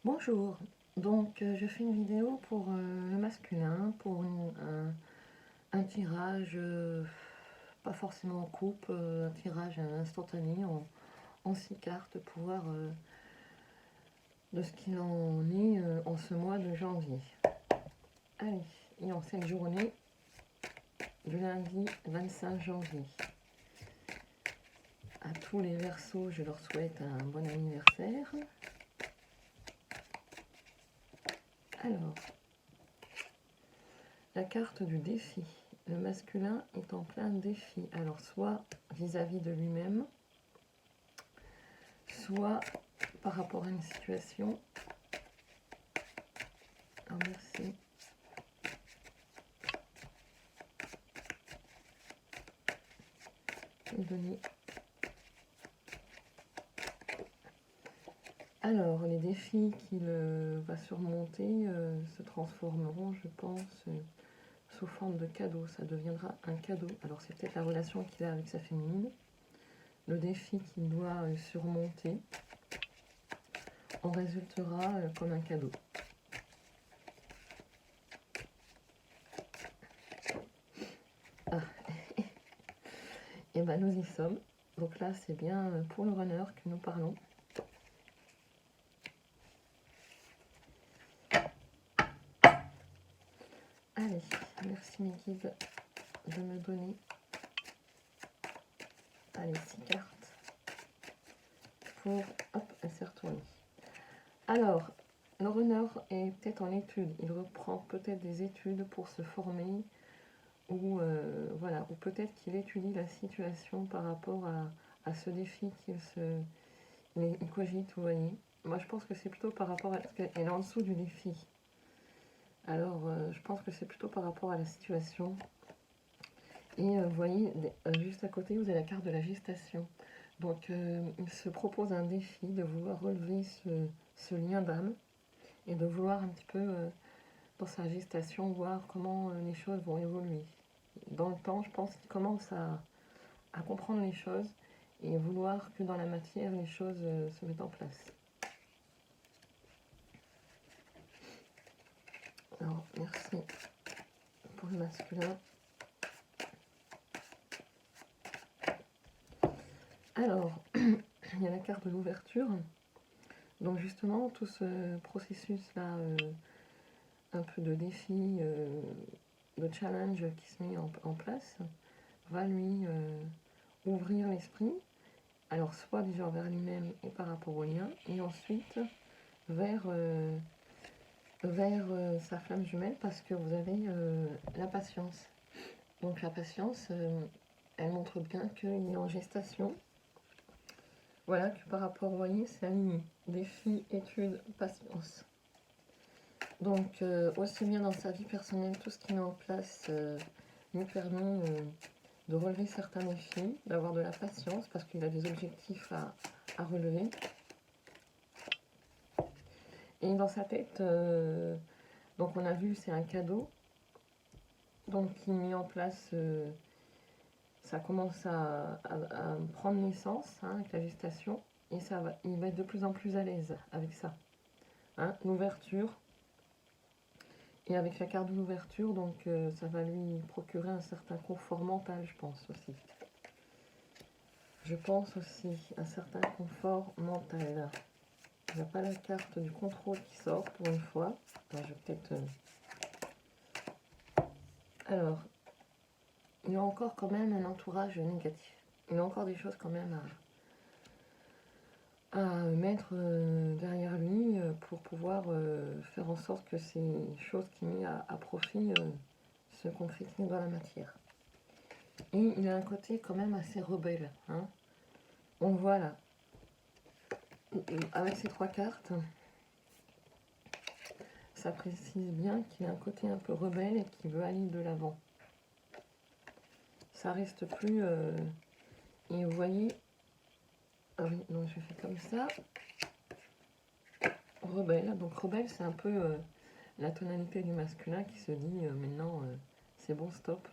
Bonjour, donc je fais une vidéo pour le masculin, pour un tirage, pas forcément en coupe, un tirage instantané en 6 cartes pour voir de ce qu'il en est en ce mois de janvier. Allez, et en cette journée du lundi 25 janvier. À tous les Verseaux, je leur souhaite un bon anniversaire. Alors, la carte du défi. Le masculin est en plein défi. Alors, soit vis-à-vis de lui-même, soit par rapport à une situation. Ah, merci. Donner. Alors, les défis qu'il va surmonter se transformeront, je pense, sous forme de cadeau. Ça deviendra un cadeau. Alors, c'est peut-être la relation qu'il a avec sa féminine. Le défi qu'il doit surmonter en résultera comme un cadeau. Ah. Et ben nous y sommes. Donc là, c'est bien pour le runner que nous parlons. Allez, merci mes guides de me donner. Allez, 6 cartes. Pour... Hop, elle s'est retournée. Alors, le runner est peut-être en études. Il reprend peut-être des études pour se former. Ou voilà, ou peut-être qu'il étudie la situation par rapport à ce défi il cogite, vous voyez. Moi, je pense que c'est plutôt par rapport à... Parce qu'elle est en dessous du défi. Alors, je pense que c'est plutôt par rapport à la situation. Et vous voyez, juste à côté, vous avez la carte de la gestation. Donc, il se propose un défi de vouloir relever ce lien d'âme et de vouloir un petit peu, dans sa gestation, voir comment les choses vont évoluer. Dans le temps, je pense qu'il commence à comprendre les choses et vouloir que dans la matière, les choses se mettent en place. Alors, merci pour le masculin. Alors, il y a la carte de l'ouverture. Donc justement, tout ce processus-là, un peu de défi, de challenge qui se met en place, va lui ouvrir l'esprit. Alors soit déjà vers lui-même et par rapport au lien, et ensuite vers sa flamme jumelle, parce que vous avez la patience. Donc la patience, elle montre bien qu'il est en gestation. Voilà, que par rapport, vous voyez, c'est aligné. Défi, étude, patience. Donc, aussi bien dans sa vie personnelle, tout ce qui met en place lui permet de relever certains défis, d'avoir de la patience, parce qu'il a des objectifs à relever. Et dans sa tête, donc on a vu, c'est un cadeau. Donc, il met en place... ça commence à prendre naissance avec la gestation et il va être de plus en plus à l'aise avec ça. L'ouverture, et avec la carte de l'ouverture, donc ça va lui procurer un certain confort mental, je pense aussi. Je pense aussi un certain confort mental. Il n'y a pas la carte du contrôle qui sort pour une fois. Alors, je vais peut-être... Alors, il y a encore quand même un entourage négatif. Il y a encore des choses quand même à mettre derrière lui pour pouvoir faire en sorte que ces choses qu'il met à profit se concrétisent dans la matière. Et il a un côté quand même assez rebelle. On voit là, avec ces 3 cartes, ça précise bien qu'il a un côté un peu rebelle et qu'il veut aller de l'avant. Ça reste plus... et vous voyez... Ah oui, donc je fais comme ça. Rebelle. Donc rebelle, c'est un peu la tonalité du masculin qui se dit maintenant, c'est bon, stop,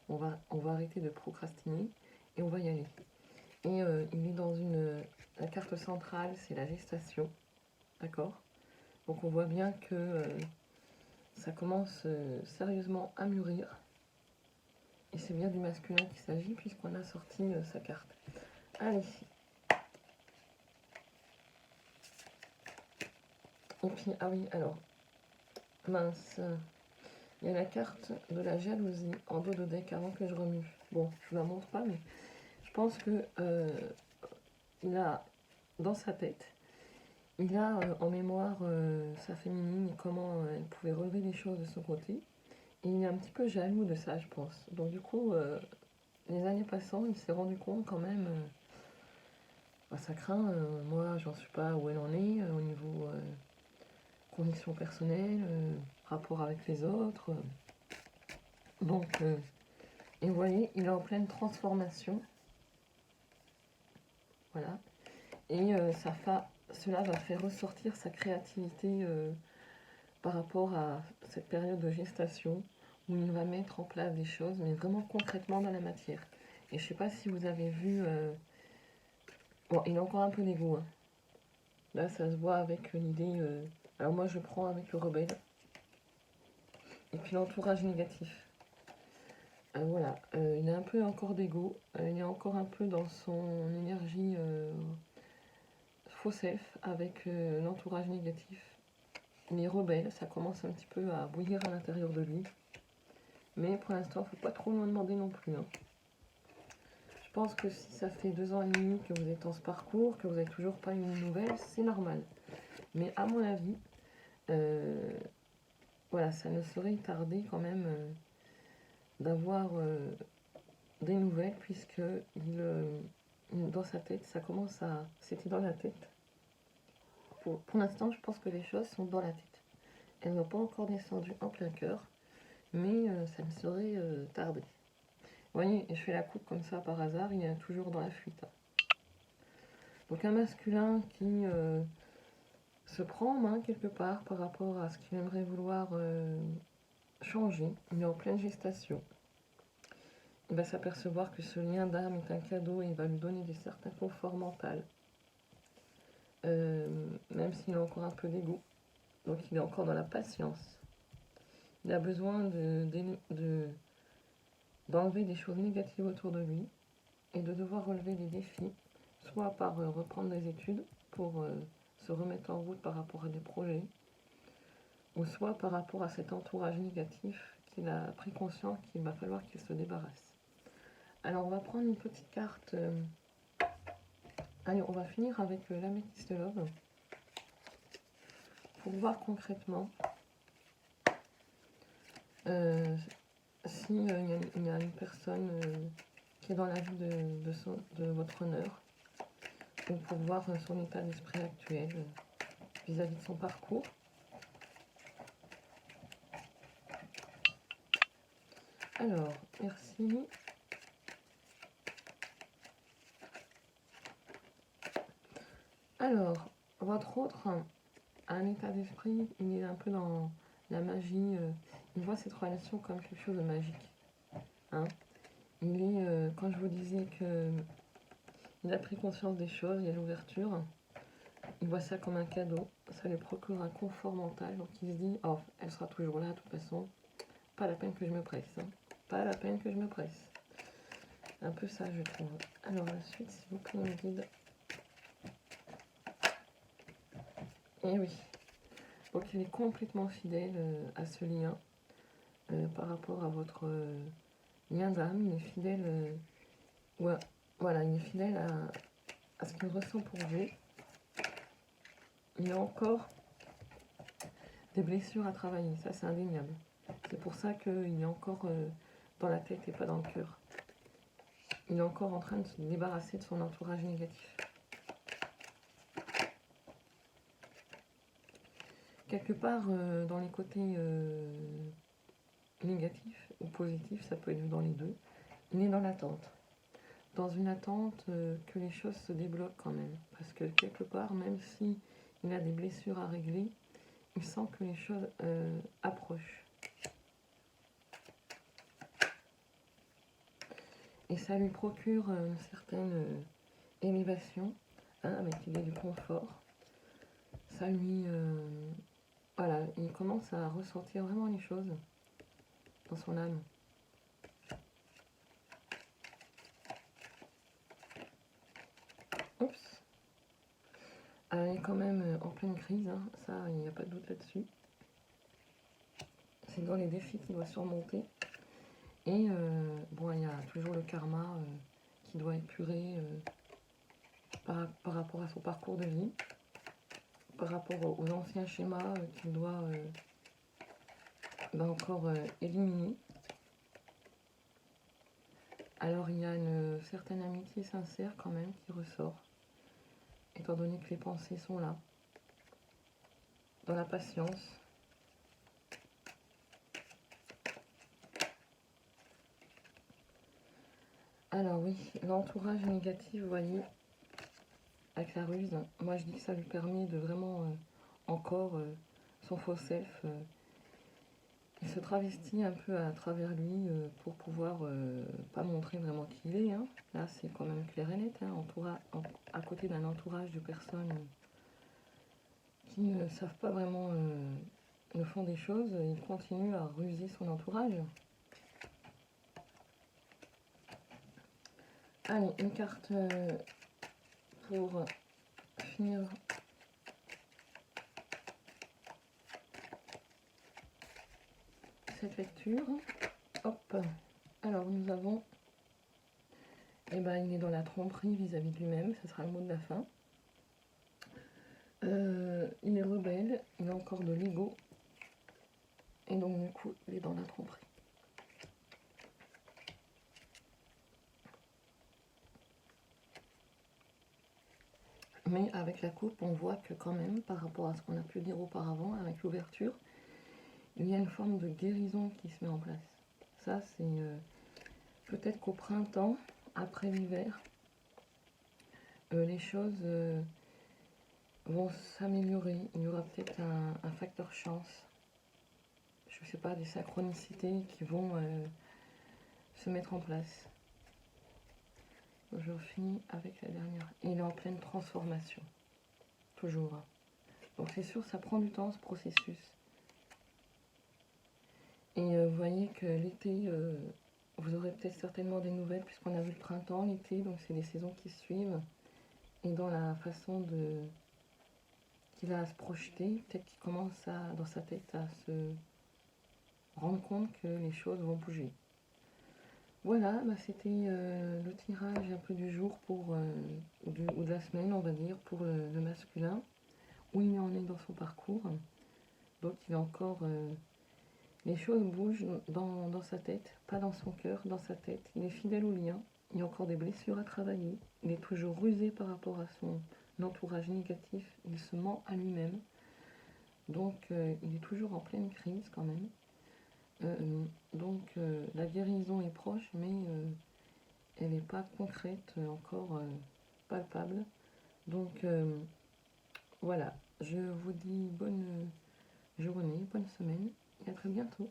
on va arrêter de procrastiner et on va y aller. Et il est dans la carte centrale, c'est la gestation. D'accord ? Donc on voit bien que ça commence sérieusement à mûrir. Et c'est bien du masculin qu'il s'agit puisqu'on a sorti sa carte. Allez. Et puis, ah oui, alors, mince. Il y a la carte de la jalousie en dos de deck avant que je remue. Bon, je ne la montre pas, mais je pense que il a dans sa tête, il a en mémoire sa féminine et comment elle pouvait relever les choses de son côté. Et il est un petit peu jaloux de ça, je pense. Donc du coup, les années passant, il s'est rendu compte quand même, bah, ça craint, moi j'en suis pas où elle en est au niveau conditions personnelles, rapport avec les autres. Donc, et vous voyez, il est en pleine transformation. Voilà. Et cela va faire ressortir sa créativité par rapport à cette période de gestation où il va mettre en place des choses, mais vraiment concrètement dans la matière. Et je ne sais pas si vous avez vu... Bon, il a encore un peu d'ego. Hein. Là, ça se voit avec l'idée... Alors moi, je prends avec le rebelle. Et puis l'entourage négatif. Voilà, il a un peu encore d'ego. Il est encore un peu dans son énergie faux self avec l'entourage négatif. Il est rebelle, ça commence un petit peu à bouillir à l'intérieur de lui. Mais pour l'instant, il ne faut pas trop loin demander non plus. Hein. Je pense que si ça fait 2 ans et demi que vous êtes en ce parcours, que vous n'avez toujours pas eu une nouvelle, c'est normal. Mais à mon avis, voilà, ça ne saurait tarder quand même d'avoir des nouvelles, puisque dans sa tête, ça commence à... C'était dans la tête. Pour l'instant, je pense que les choses sont dans la tête. Elles n'ont pas encore descendu en plein cœur, mais ça ne saurait tarder. Vous voyez, je fais la coupe comme ça par hasard, il est toujours dans la fuite. Donc un masculin qui se prend en main quelque part par rapport à ce qu'il aimerait vouloir changer, il est en pleine gestation. Il va s'apercevoir que ce lien d'âme est un cadeau et il va lui donner des certains conforts mentaux, même s'il a encore un peu d'ego. Donc il est encore dans la patience. Il a besoin d'enlever des choses négatives autour de lui et de devoir relever des défis, soit par reprendre des études pour se remettre en route par rapport à des projets, ou soit par rapport à cet entourage négatif qu'il a pris conscience qu'il va falloir qu'il se débarrasse. Alors on va prendre une petite carte. Allez, on va finir avec l'améthyste love pour voir concrètement s'il y a une personne qui est dans la vie de votre honneur, ou pour voir son état d'esprit actuel vis-à-vis de son parcours. Alors, merci. Alors, votre autre a un état d'esprit, il est un peu dans la magie, il voit cette relation comme quelque chose de magique. Hein. Il est, quand je vous disais qu'il a pris conscience des choses, il y a l'ouverture, il voit ça comme un cadeau, ça lui procure un confort mental, donc il se dit, oh, elle sera toujours là de toute façon, pas la peine que je me presse, hein. Pas la peine que je me presse. Un peu ça, je trouve. Alors, la suite, s'il vous plaît, mon guide. Et oui. Donc, il est complètement fidèle à ce lien par rapport à votre lien d'âme. Il est fidèle, ouais, voilà, il est fidèle à ce qu'il ressent pour vous. Il a encore des blessures à travailler, ça c'est indéniable. C'est pour ça qu'il est encore dans la tête et pas dans le cœur. Il est encore en train de se débarrasser de son entourage négatif. Quelque part, dans les côtés négatifs ou positifs, ça peut être dans les deux, il est dans l'attente. Dans une attente que les choses se débloquent quand même. Parce que quelque part, même si il a des blessures à régler, il sent que les choses approchent. Et ça lui procure une certaine élévation, hein, avec l'idée du confort. Ça lui il commence à ressentir vraiment les choses dans son âme. Oups. Elle est quand même en pleine crise, hein. Ça, il n'y a pas de doute là-dessus. C'est dans les défis qu'il doit surmonter. Et bon, il y a toujours le karma qui doit épurer par rapport à son parcours de vie, par rapport aux anciens schémas qu'il doit encore éliminer. Alors il y a une certaine amitié sincère quand même qui ressort, étant donné que les pensées sont là, dans la patience. Alors oui, l'entourage négatif, vous voyez, avec la ruse, moi je dis que ça lui permet de vraiment encore son faux self. Il se travestit un peu à travers lui pour pouvoir pas montrer vraiment qui il est. Hein. Là c'est quand même clair et net, hein, à côté d'un entourage de personnes qui ne savent pas vraiment le fond des choses, il continue à ruser son entourage. Allez, une carte pour finir cette lecture. Hop. Alors nous avons, eh ben, il est dans la tromperie vis-à-vis de lui-même, ce sera le mot de la fin. Il est rebelle, il a encore de l'ego, et donc du coup il est dans la tromperie. Mais avec la coupe, on voit que quand même, par rapport à ce qu'on a pu dire auparavant, avec l'ouverture, il y a une forme de guérison qui se met en place. Ça, c'est peut-être qu'au printemps, après l'hiver, les choses vont s'améliorer. Il y aura peut-être un facteur chance. Je ne sais pas, des synchronicités qui vont se mettre en place. Je finis avec la dernière. Et il est en pleine transformation. Toujours. Donc c'est sûr, ça prend du temps ce processus. Et vous voyez que l'été, vous aurez peut-être certainement des nouvelles, puisqu'on a vu le printemps, l'été, donc c'est les saisons qui suivent. Et dans la façon qu'il a à se projeter, peut-être qu'il commence dans sa tête à se rendre compte que les choses vont bouger. Voilà, bah c'était le tirage un peu du jour ou de la semaine, on va dire, pour le masculin, où il en est dans son parcours. Donc il a encore... les choses bougent dans sa tête, pas dans son cœur, dans sa tête. Il est fidèle au lien, il y a encore des blessures à travailler. Il est toujours rusé par rapport à son entourage négatif, il se ment à lui-même. Donc il est toujours en pleine crise quand même. Donc la guérison est proche, mais elle n'est pas concrète, encore palpable. Donc voilà, je vous dis bonne journée, bonne semaine et à très bientôt.